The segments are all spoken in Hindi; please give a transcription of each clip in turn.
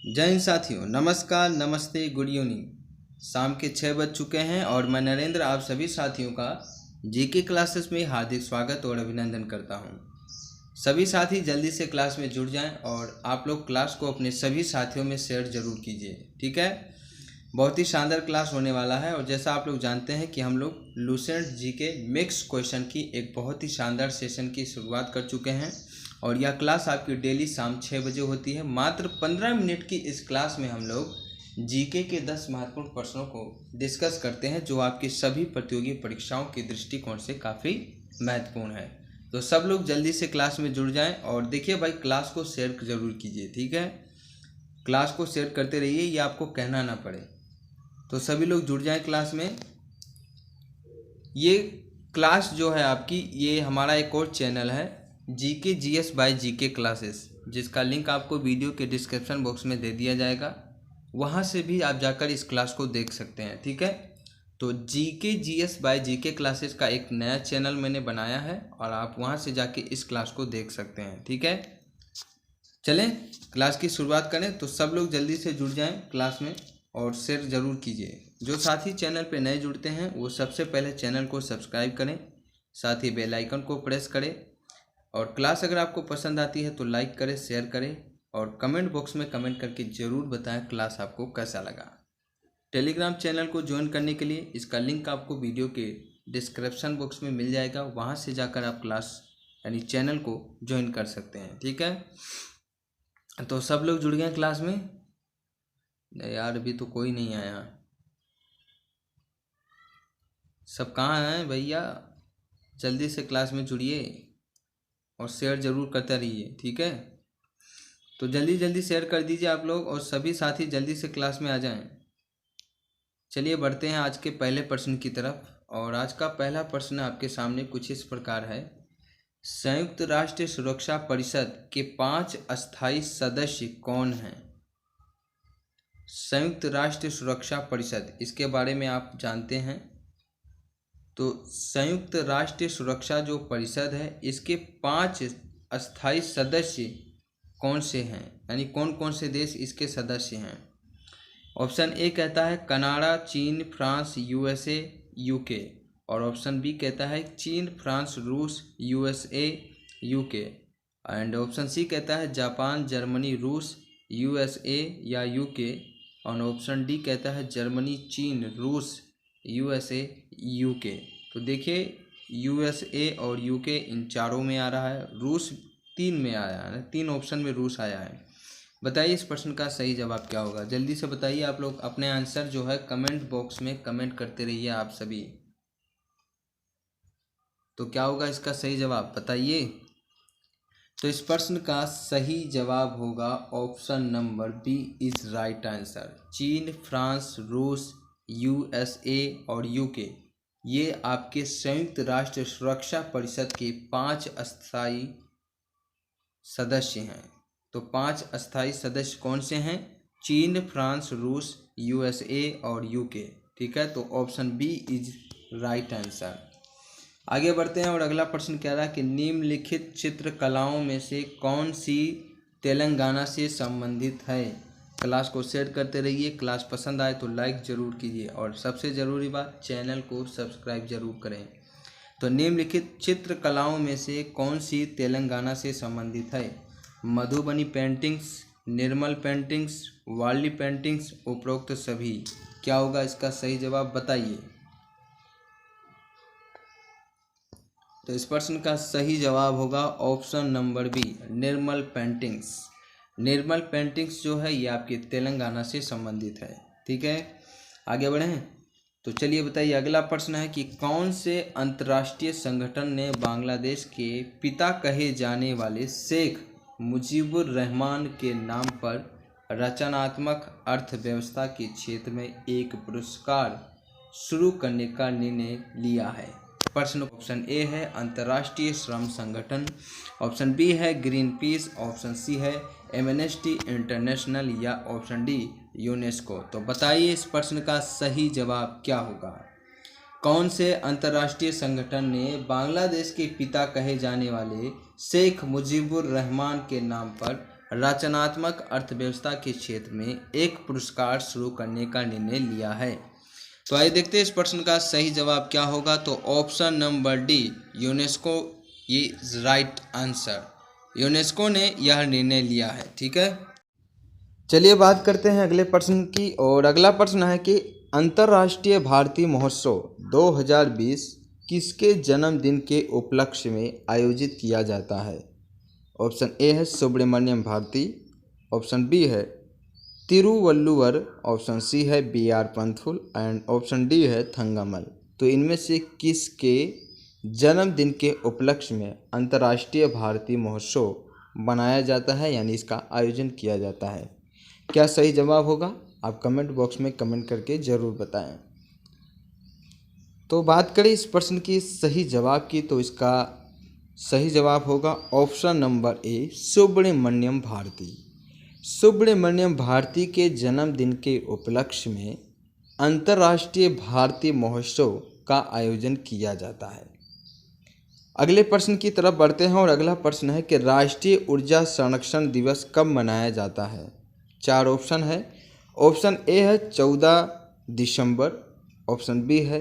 जय हिंद साथियों, नमस्कार, नमस्ते, गुड इवनिंग। शाम के 6 बज चुके हैं और मैं नरेंद्र आप सभी साथियों का जीके क्लासेस में हार्दिक स्वागत और अभिनंदन करता हूं। सभी साथी जल्दी से क्लास में जुड़ जाएं और आप लोग क्लास को अपने सभी साथियों में शेयर जरूर कीजिए, ठीक है। बहुत ही शानदार क्लास होने वाला है और जैसा आप लोग जानते हैं कि हम लोग लुसेंट जीके मिक्स क्वेश्चन की एक बहुत ही शानदार सेशन की शुरुआत कर चुके हैं और यह क्लास आपकी डेली शाम 6 बजे होती है। मात्र 15 मिनट की इस क्लास में हम लोग जीके के 10 महत्वपूर्ण प्रश्नों को डिस्कस करते हैं जो आपकी सभी प्रतियोगी परीक्षाओं के दृष्टिकोण से काफ़ी महत्वपूर्ण है। तो सब लोग जल्दी से क्लास में जुड़ जाएं और देखिए भाई, क्लास को शेयर जरूर कीजिए, ठीक है। क्लास को शेयर करते रहिए, ये आपको कहना ना पड़े। तो सभी लोग जुड़ जाएं क्लास में। ये क्लास जो है आपकी, ये हमारा एक और चैनल है GK GS bye GK classes, जिसका लिंक आपको वीडियो के डिस्क्रिप्शन बॉक्स में दे दिया जाएगा। वहाँ से भी आप जाकर इस क्लास को देख सकते हैं, ठीक है। तो GK GS bye GK classes का एक नया चैनल मैंने बनाया है और आप वहाँ से जाके इस क्लास को देख सकते हैं, ठीक है। चलें क्लास की शुरुआत करें। तो सब लोग जल्दी से जुड़ जाएं क्लास में और शेयर ज़रूर कीजिए। जो साथी चैनल पे नए जुड़ते हैं वो सबसे पहले चैनल को सब्सक्राइब करें, साथ ही बेल आइकन को प्रेस करें और क्लास अगर आपको पसंद आती है तो लाइक करें, शेयर करें और कमेंट बॉक्स में कमेंट करके ज़रूर बताएं क्लास आपको कैसा लगा। टेलीग्राम चैनल को ज्वाइन करने के लिए इसका लिंक आपको वीडियो के डिस्क्रिप्शन बॉक्स में मिल जाएगा। वहाँ से जाकर आप क्लास यानी चैनल को ज्वाइन कर सकते हैं, ठीक है। तो सब लोग जुड़ गए क्लास में? यार अभी तो कोई नहीं आया। सब कहाँ हैं भैया? जल्दी से क्लास में जुड़िए और शेयर ज़रूर करते रहिए, ठीक है। तो जल्दी जल्दी शेयर कर दीजिए आप लोग और सभी साथी जल्दी से क्लास में आ जाएं। चलिए बढ़ते हैं आज के पहले प्रश्न की तरफ। और आज का पहला प्रश्न आपके सामने कुछ इस प्रकार है। संयुक्त राष्ट्र सुरक्षा परिषद के 5 अस्थायी सदस्य कौन हैं? संयुक्त राष्ट्र सुरक्षा परिषद, इसके बारे में आप जानते हैं। तो संयुक्त राष्ट्र सुरक्षा जो परिषद है, इसके 5 अस्थायी सदस्य कौन से हैं, यानी कौन कौन से देश इसके सदस्य हैं? ऑप्शन ए कहता है कनाडा, चीन, फ्रांस, यूएसए, यूके। और ऑप्शन बी कहता है चीन, फ्रांस, रूस, USA, UK. And option C कहता है जापान, जर्मनी, रूस, यूएसए या यूके। और ऑप्शन डी कहता है जर्मनी, चीन, रूस, यूएसए, यूके। तो देखिए यूएसए और यूके इन चारों में आ रहा है, रूस 3 में आया है, 3 ऑप्शन में रूस आया है। बताइए इस प्रश्न का सही जवाब क्या होगा? जल्दी से बताइए आप लोग। अपने आंसर जो है कमेंट बॉक्स में कमेंट करते रहिए आप सभी। तो क्या होगा इसका सही जवाब, बताइए। तो इस प्रश्न का सही जवाब होगा option number B is right answer. चीन, फ्रांस, रूस, यूएसए और यूके, ये आपके संयुक्त राष्ट्र सुरक्षा परिषद के 5 अस्थायी सदस्य हैं। तो 5 अस्थायी सदस्य कौन से हैं? चीन, फ्रांस, रूस, यूएसए और यूके, ठीक है। तो option B is right answer. आगे बढ़ते हैं और अगला प्रश्न कह रहा है कि निम्नलिखित चित्रकलाओं में से कौन सी तेलंगाना से संबंधित है? क्लास को शेयर करते रहिए। क्लास पसंद आए तो लाइक ज़रूर कीजिए और सबसे ज़रूरी बात, चैनल को सब्सक्राइब जरूर करें। तो निम्नलिखित चित्रकलाओं में से कौन सी तेलंगाना से संबंधित है? मधुबनी पेंटिंग्स, निर्मल पेंटिंग्स, वार्ली पेंटिंग्स, उपरोक्त सभी। क्या होगा इसका सही जवाब, बताइए। तो इस प्रश्न का सही जवाब होगा ऑप्शन नंबर बी, निर्मल पेंटिंग्स। निर्मल पेंटिंग्स जो है ये आपके तेलंगाना से संबंधित है, ठीक है। आगे बढ़ें तो चलिए बताइए। अगला प्रश्न है कि कौन से अंतर्राष्ट्रीय संगठन ने बांग्लादेश के पिता कहे जाने वाले शेख मुजीबुर रहमान के नाम पर रचनात्मक अर्थव्यवस्था के क्षेत्र में एक पुरस्कार शुरू करने का निर्णय लिया है? प्रश्न ऑप्शन ए है अंतर्राष्ट्रीय श्रम संगठन, ऑप्शन बी है ग्रीन पीस, ऑप्शन सी है एमनेस्टी इंटरनेशनल या ऑप्शन डी यूनेस्को। तो बताइए इस प्रश्न का सही जवाब क्या होगा? कौन से अंतर्राष्ट्रीय संगठन ने बांग्लादेश के पिता कहे जाने वाले शेख मुजीबुर रहमान के नाम पर रचनात्मक अर्थव्यवस्था के क्षेत्र में एक पुरस्कार शुरू करने का निर्णय लिया है? तो आइए देखते हैं इस प्रश्न का सही जवाब क्या होगा। तो ऑप्शन नंबर डी, यूनेस्को, ये राइट आंसर। यूनेस्को ने यह निर्णय लिया है। ठीक है, चलिए बात करते हैं अगले प्रश्न की। और अगला प्रश्न है कि अंतर्राष्ट्रीय भारती महोत्सव 2020 किसके जन्मदिन के उपलक्ष्य में आयोजित किया जाता है? ऑप्शन ए है सुब्रमण्यम भारती, ऑप्शन बी है तिरुवल्लुवर, ऑप्शन सी है BR पंथुल एंड ऑप्शन डी है थंगामल। तो इनमें से किसके जन्मदिन के उपलक्ष्य में अंतर्राष्ट्रीय भारती महोत्सव मनाया जाता है, यानी इसका आयोजन किया जाता है? क्या सही जवाब होगा? आप कमेंट बॉक्स में कमेंट करके ज़रूर बताएं। तो बात करें इस प्रश्न की सही जवाब की, तो इसका सही जवाब होगा option number A, Subramaniam Bharati. Subramaniam Bharati के जन्मदिन के उपलक्ष्य में अंतर्राष्ट्रीय भारती महोत्सव का आयोजन किया जाता है। अगले प्रश्न की तरफ बढ़ते हैं और अगला प्रश्न है कि राष्ट्रीय ऊर्जा संरक्षण दिवस कब मनाया जाता है? 4 ऑप्शन है। ऑप्शन ए है 14 दिसंबर, ऑप्शन बी है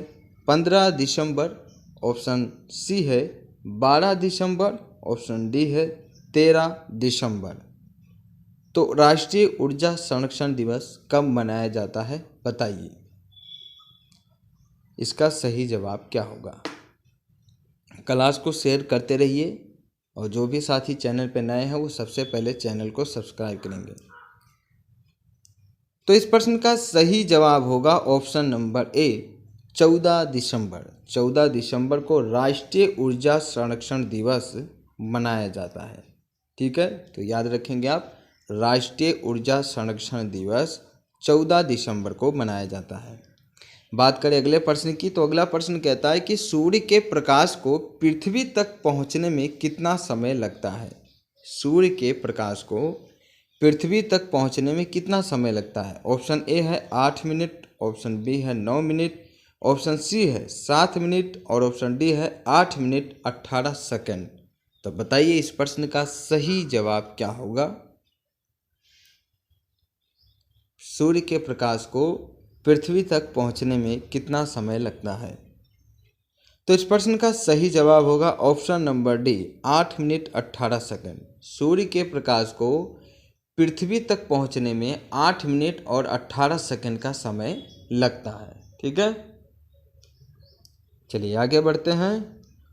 15 दिसंबर, ऑप्शन सी है 12 दिसंबर, ऑप्शन डी है 13 दिसंबर। तो राष्ट्रीय ऊर्जा संरक्षण दिवस कब मनाया जाता है, बताइए। इसका सही जवाब क्या होगा? क्लास को शेयर करते रहिए और जो भी साथी चैनल पर नए हैं वो सबसे पहले चैनल को सब्सक्राइब करेंगे। तो इस प्रश्न का सही जवाब होगा ऑप्शन नंबर ए, 14 दिसंबर। 14 दिसंबर को राष्ट्रीय ऊर्जा संरक्षण दिवस मनाया जाता है। ठीक है, तो याद रखेंगे आप, राष्ट्रीय ऊर्जा संरक्षण दिवस 14 दिसंबर को मनाया जाता है। बात करें अगले प्रश्न की, तो अगला प्रश्न कहता है कि सूर्य के प्रकाश को पृथ्वी तक पहुंचने में कितना समय लगता है? सूर्य के प्रकाश को पृथ्वी तक पहुंचने में कितना समय लगता है? ऑप्शन ए है 8 मिनट, ऑप्शन बी है 9 मिनट, ऑप्शन सी है 7 मिनट और ऑप्शन डी है 8 मिनट 18 सेकंड। तो बताइए इस प्रश्न का सही जवाब क्या होगा? सूर्य के प्रकाश को पृथ्वी तक पहुंचने में कितना समय लगता है? तो इस प्रश्न का सही जवाब होगा option number D, 8 minute 18 second. सूर्य के प्रकाश को पृथ्वी तक पहुंचने में 8 मिनट और 18 सेकंड का समय लगता है। ठीक है, चलिए आगे बढ़ते हैं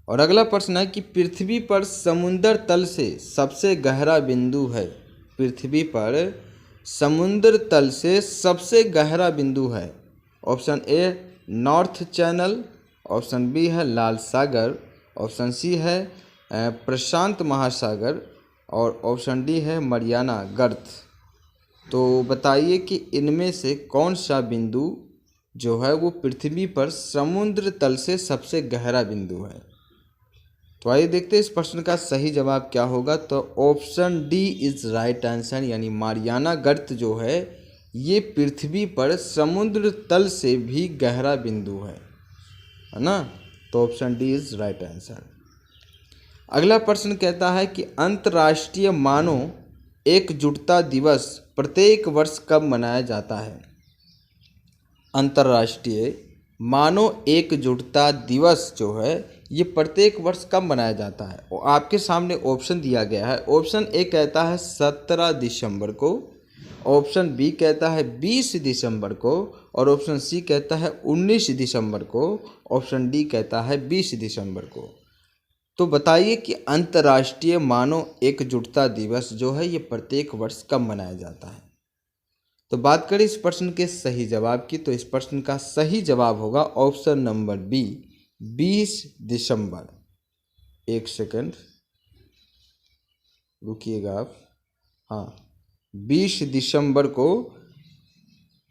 और अगला प्रश्न है कि पृथ्वी पर समुद्र तल से सबसे गहरा बिंदु है। पृथ्वी पर समुद्र तल से सबसे गहरा बिंदु है। Option A North Channel, option B है लाल सागर, ऑप्शन सी है प्रशांत महासागर और ऑप्शन डी है मरियाना गर्त। तो बताइए कि इनमें से कौन सा बिंदु जो है वो पृथ्वी पर समुद्र तल से सबसे गहरा बिंदु है? तो आइए देखते हैं इस प्रश्न का सही जवाब क्या होगा। तो option D is right answer, यानी मारियाना गर्त जो है ये पृथ्वी पर समुद्र तल से भी गहरा बिंदु है ना। तो option D is right answer. अगला प्रश्न कहता है कि अंतर्राष्ट्रीय मानव एकजुटता दिवस प्रत्येक वर्ष कब मनाया जाता है? अंतर्राष्ट्रीय मानव एकजुटता दिवस जो है ये प्रत्येक वर्ष कब मनाया जाता है? और आपके सामने ऑप्शन दिया गया है। ऑप्शन ए कहता है 17 दिसंबर को, ऑप्शन बी कहता है 20 दिसंबर को और ऑप्शन सी कहता है 19 दिसंबर को, ऑप्शन डी कहता है 20 दिसंबर को। तो बताइए कि अंतर्राष्ट्रीय मानव एकजुटता दिवस जो है ये प्रत्येक वर्ष कब मनाया जाता है? तो बात करें इस प्रश्न के सही जवाब की, तो इस प्रश्न का सही जवाब होगा ऑप्शन नंबर बी, 20 दिसंबर। एक सेकंड रुकिएगा आप। हाँ, 20 दिसंबर को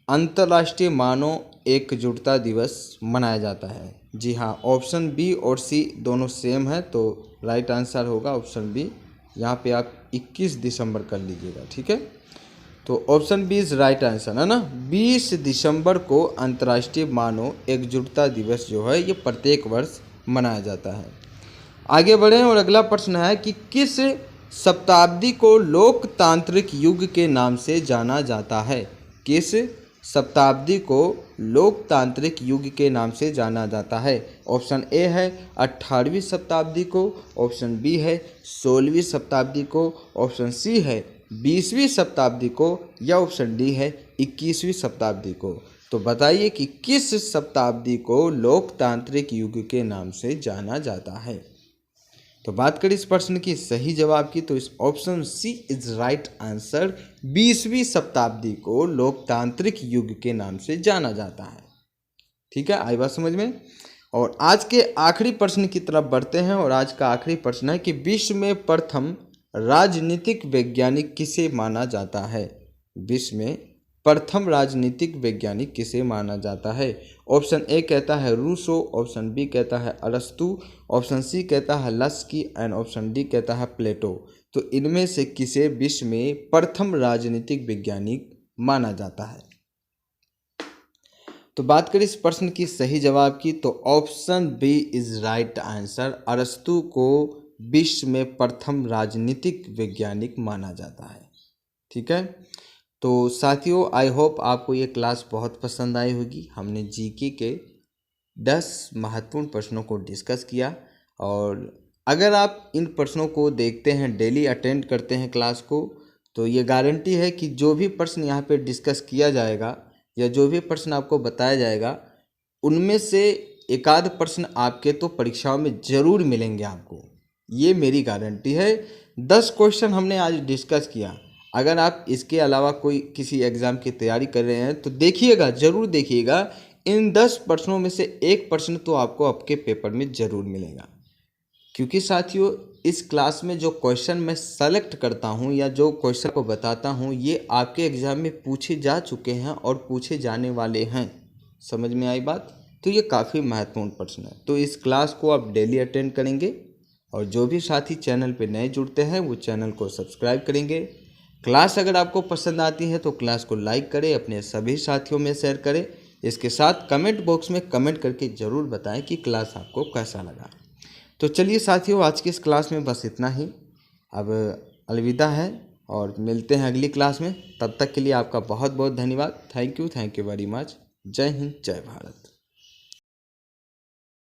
अंतर्राष्ट्रीय मानव एकजुटता दिवस मनाया जाता है। जी हाँ, ऑप्शन बी और सी दोनों सेम है, तो राइट आंसर होगा ऑप्शन बी। यहाँ पे आप 21 दिसंबर कर लीजिएगा। ठीक है, तो option B is right answer है ना। 20 दिसंबर को अंतर्राष्ट्रीय मानव एकजुटता दिवस जो है ये प्रत्येक वर्ष मनाया जाता है। आगे बढ़ें और अगला प्रश्न है कि किस शताब्दी को लोकतांत्रिक युग के नाम से जाना जाता है? किस शताब्दी को लोकतांत्रिक युग के नाम से जाना जाता है? ऑप्शन ए है 18वीं शताब्दी को, ऑप्शन बी है 16वीं शताब्दी को, ऑप्शन सी है 20वीं शताब्दी को, या ऑप्शन डी है 21वीं शताब्दी को। तो बताइए कि किस शताब्दी को लोकतांत्रिक युग के नाम से जाना जाता है? तो बात करें इस प्रश्न की सही जवाब की, तो इस option C is right answer. 20वीं शताब्दी को लोकतांत्रिक युग के नाम से जाना जाता है। ठीक है, आई बात समझ में। और आज के आखिरी प्रश्न की तरफ बढ़ते हैं, और आज का आखिरी प्रश्न है कि विश्व में प्रथम राजनीतिक वैज्ञानिक किसे माना जाता है? विश्व में प्रथम राजनीतिक वैज्ञानिक किसे माना जाता है? ऑप्शन ए कहता है रूसो, ऑप्शन बी कहता है अरस्तु, ऑप्शन सी कहता है लस्की, एंड ऑप्शन डी कहता है प्लेटो। तो इनमें से किसे विश्व में प्रथम राजनीतिक वैज्ञानिक माना जाता है? तो बात करें इस प्रश्न की सही जवाब की, तो option B is right answer. अरस्तु को विश्व में प्रथम राजनीतिक वैज्ञानिक माना जाता है। ठीक है, तो साथियों आई होप आपको ये क्लास बहुत पसंद आई होगी। हमने जीके के 10 महत्वपूर्ण प्रश्नों को डिस्कस किया, और अगर आप इन प्रश्नों को देखते हैं, डेली अटेंड करते हैं क्लास को, तो ये गारंटी है कि जो भी प्रश्न यहाँ पे डिस्कस किया जाएगा या जो भी प्रश्न आपको बताया जाएगा, उनमें से एक आध प्रश्न आपके तो परीक्षाओं में ज़रूर मिलेंगे आपको। ये मेरी गारंटी है। 10 क्वेश्चन हमने आज डिस्कस किया। अगर आप इसके अलावा कोई किसी एग्ज़ाम की तैयारी कर रहे हैं तो देखिएगा, ज़रूर देखिएगा, इन 10 प्रश्नों में से एक प्रश्न तो आपको आपके पेपर में ज़रूर मिलेगा। क्योंकि साथियों इस क्लास में जो क्वेश्चन मैं सेलेक्ट करता हूं या जो क्वेश्चन को बताता हूं, ये आपके एग्ज़ाम में पूछे जा चुके हैं और पूछे जाने वाले हैं। समझ में आई बात? तो ये काफ़ी महत्वपूर्ण प्रश्न है। तो इस क्लास को आप डेली अटेंड करेंगे, और जो भी साथी चैनल पर नए जुड़ते हैं वो चैनल को सब्सक्राइब करेंगे। क्लास अगर आपको पसंद आती है तो क्लास को लाइक करें, अपने सभी साथियों में शेयर करें। इसके साथ कमेंट बॉक्स में कमेंट करके ज़रूर बताएं कि क्लास आपको कैसा लगा। तो चलिए साथियों, आज की इस क्लास में बस इतना ही। अब अलविदा है, और मिलते हैं अगली क्लास में। तब तक के लिए आपका बहुत बहुत धन्यवाद। Thank you very much. जय हिंद, जय भारत।